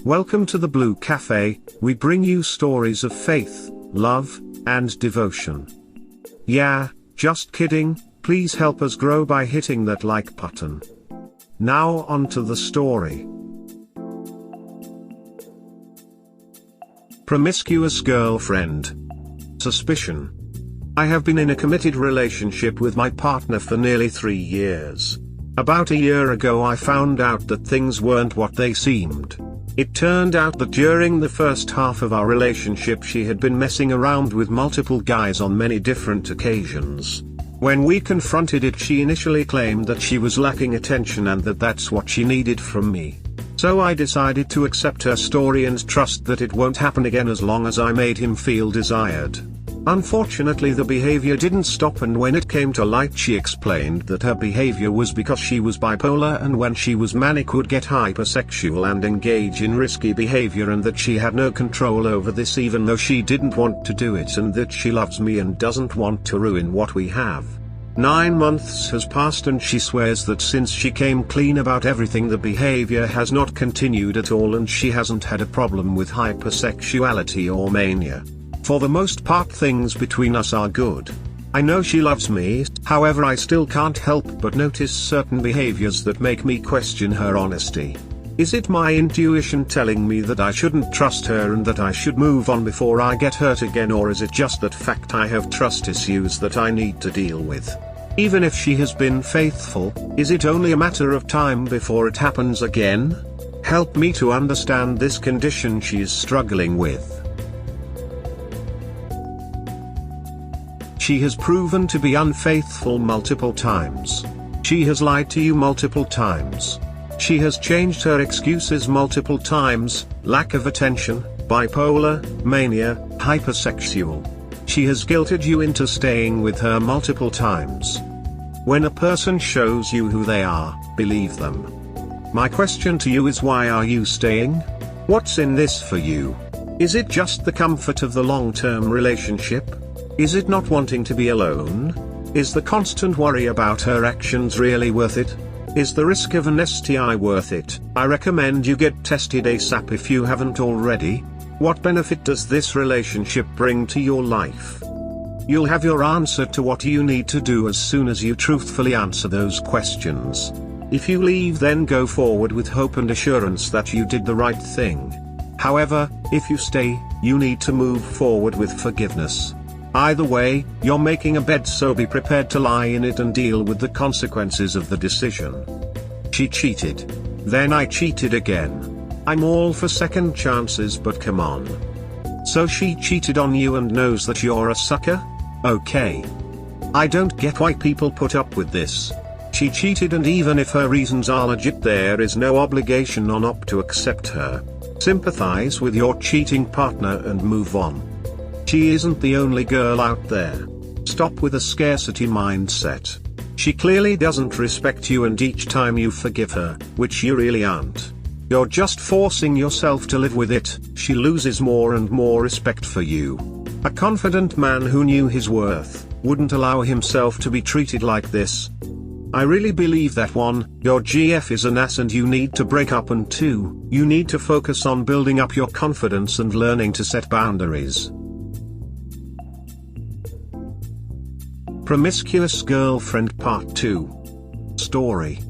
Welcome to the Blue Cafe. We bring you stories of faith, love, and devotion. Yeah, just kidding, please help us grow by hitting that like button. Now on to the story. Promiscuous girlfriend. Suspicion. I have been in a committed relationship with my partner for nearly 3 years. About a year ago I found out that things weren't what they seemed. It turned out that during the first half of our relationship she had been messing around with multiple guys on many different occasions. When we confronted it, she initially claimed that she was lacking attention and that that's what she needed from me. So I decided to accept her story and trust that it won't happen again as long as I made him feel desired. Unfortunately, the behavior didn't stop, and when it came to light she explained that her behavior was because she was bipolar, and when she was manic would get hypersexual and engage in risky behavior, and that she had no control over this even though she didn't want to do it, and that she loves me and doesn't want to ruin what we have. 9 months has passed and she swears that since she came clean about everything the behavior has not continued at all, and she hasn't had a problem with hypersexuality or mania. For the most part things between us are good. I know she loves me, however I still can't help but notice certain behaviors that make me question her honesty. Is it my intuition telling me that I shouldn't trust her and that I should move on before I get hurt again, or is it just that fact I have trust issues that I need to deal with? Even if she has been faithful, is it only a matter of time before it happens again? Help me to understand this condition she is struggling with. She has proven to be unfaithful multiple times. She has lied to you multiple times. She has changed her excuses multiple times: lack of attention, bipolar, mania, hypersexual. She has guilted you into staying with her multiple times. When a person shows you who they are, believe them. My question to you is, why are you staying? What's in this for you? Is it just the comfort of the long-term relationship? Is it not wanting to be alone? Is the constant worry about her actions really worth it? Is the risk of an STI worth it? I recommend you get tested ASAP if you haven't already. What benefit does this relationship bring to your life? You'll have your answer to what you need to do as soon as you truthfully answer those questions. If you leave, then go forward with hope and assurance that you did the right thing. However, if you stay, you need to move forward with forgiveness. Either way, you're making a bed, so be prepared to lie in it and deal with the consequences of the decision. She cheated. Then I cheated again. I'm all for second chances, but come on. So she cheated on you and knows that you're a sucker? Okay. I don't get why people put up with this. She cheated, and even if her reasons are legit, there is no obligation on up to accept her. Sympathize with your cheating partner and move on. She isn't the only girl out there. Stop with a scarcity mindset. She clearly doesn't respect you, and each time you forgive her, which you really aren't, you're just forcing yourself to live with it, she loses more and more respect for you. A confident man who knew his worth wouldn't allow himself to be treated like this. I really believe that 1, your GF is an ass and you need to break up, and 2, you need to focus on building up your confidence and learning to set boundaries. Promiscuous Girlfriend Part 2. Story.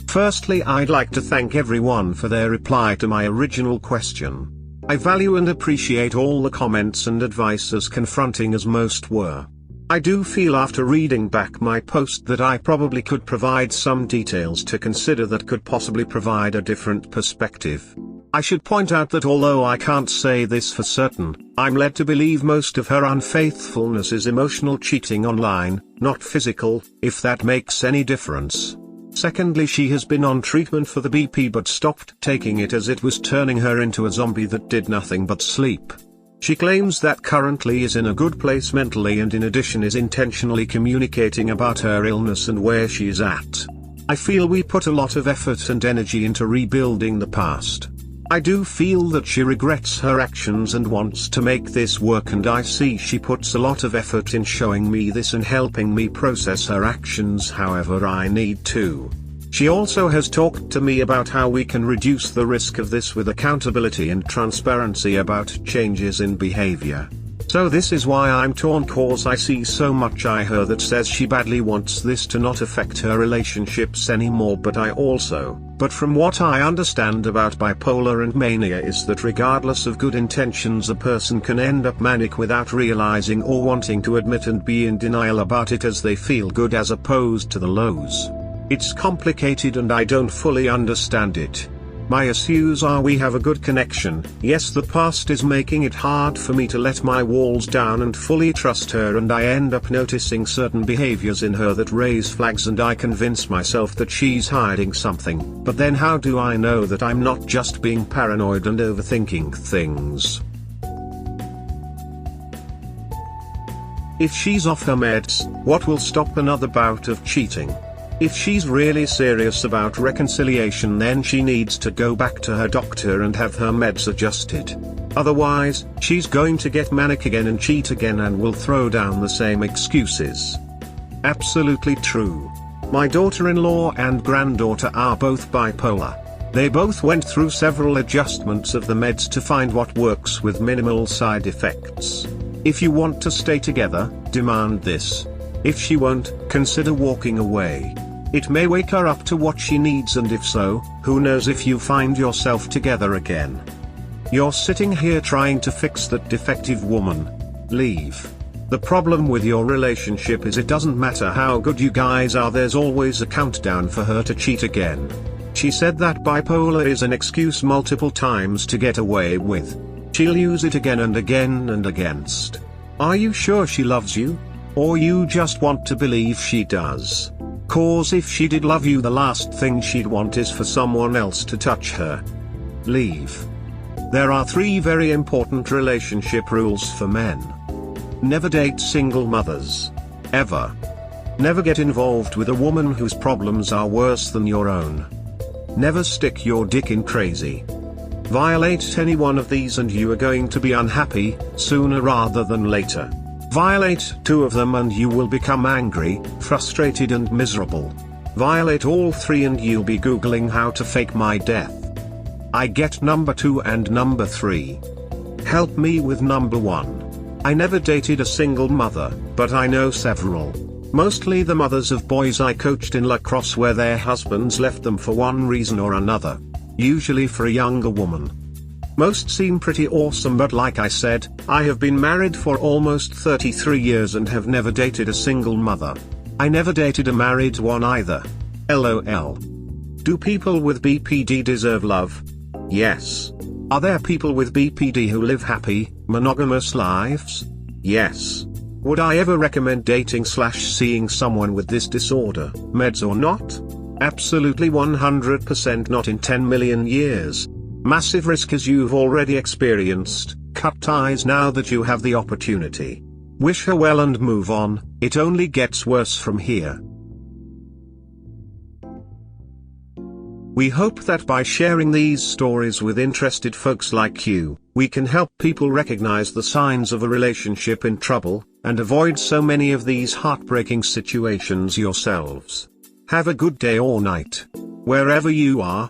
Firstly, I'd like to thank everyone for their reply to my original question. I value and appreciate all the comments and advice, as confronting as most were. I do feel after reading back my post that I probably could provide some details to consider that could possibly provide a different perspective. I should point out that although I can't say this for certain, I'm led to believe most of her unfaithfulness is emotional cheating online, not physical, if that makes any difference. Secondly, she has been on treatment for the BP but stopped taking it as it was turning her into a zombie that did nothing but sleep. She claims that currently is in a good place mentally, and in addition is intentionally communicating about her illness and where she is at. I feel we put a lot of effort and energy into rebuilding the past. I do feel that she regrets her actions and wants to make this work, and I see she puts a lot of effort in showing me this and helping me process her actions. However, I need to She also has talked to me about how we can reduce the risk of this with accountability and transparency about changes in behavior. So this is why I'm torn, cause I see so much I her that says she badly wants this to not affect her relationships anymore, but from what I understand about bipolar and mania is that regardless of good intentions a person can end up manic without realizing or wanting to admit and be in denial about it as they feel good as opposed to the lows. It's complicated and I don't fully understand it. My issues are we have a good connection, yes the past is making it hard for me to let my walls down and fully trust her, and I end up noticing certain behaviors in her that raise flags and I convince myself that she's hiding something, but then how do I know that I'm not just being paranoid and overthinking things? If she's off her meds, what will stop another bout of cheating? If she's really serious about reconciliation, then she needs to go back to her doctor and have her meds adjusted. Otherwise, she's going to get manic again and cheat again and will throw down the same excuses. Absolutely true. My daughter-in-law and granddaughter are both bipolar. They both went through several adjustments of the meds to find what works with minimal side effects. If you want to stay together, demand this. If she won't, consider walking away. It may wake her up to what she needs, and if so, who knows if you find yourself together again. You're sitting here trying to fix that defective woman. Leave. The problem with your relationship is it doesn't matter how good you guys are, there's always a countdown for her to cheat again. She said that bipolar is an excuse multiple times to get away with. She'll use it again and again and against. Are you sure she loves you? Or you just want to believe she does? Cause if she did love you, the last thing she'd want is for someone else to touch her. Leave. There are 3 very important relationship rules for men. Never date single mothers. Ever. Never get involved with a woman whose problems are worse than your own. Never stick your dick in crazy. Violate any one of these and you are going to be unhappy, sooner rather than later. Violate 2 of them and you will become angry, frustrated and miserable. Violate all 3 and you'll be googling how to fake my death. I get number 2 and number 3. Help me with number 1. I never dated a single mother, but I know several. Mostly the mothers of boys I coached in lacrosse where their husbands left them for one reason or another. Usually for a younger woman. Most seem pretty awesome, but like I said, I have been married for almost 33 years and have never dated a single mother. I never dated a married one either. LOL. Do people with BPD deserve love? Yes. Are there people with BPD who live happy, monogamous lives? Yes. Would I ever recommend dating/seeing someone with this disorder, meds or not? Absolutely 100% not in 10 million years. Massive risk as you've already experienced. Cut ties now that you have the opportunity. Wish her well and move on, it only gets worse from here. We hope that by sharing these stories with interested folks like you, we can help people recognize the signs of a relationship in trouble, and avoid so many of these heartbreaking situations yourselves. Have a good day or night, wherever you are.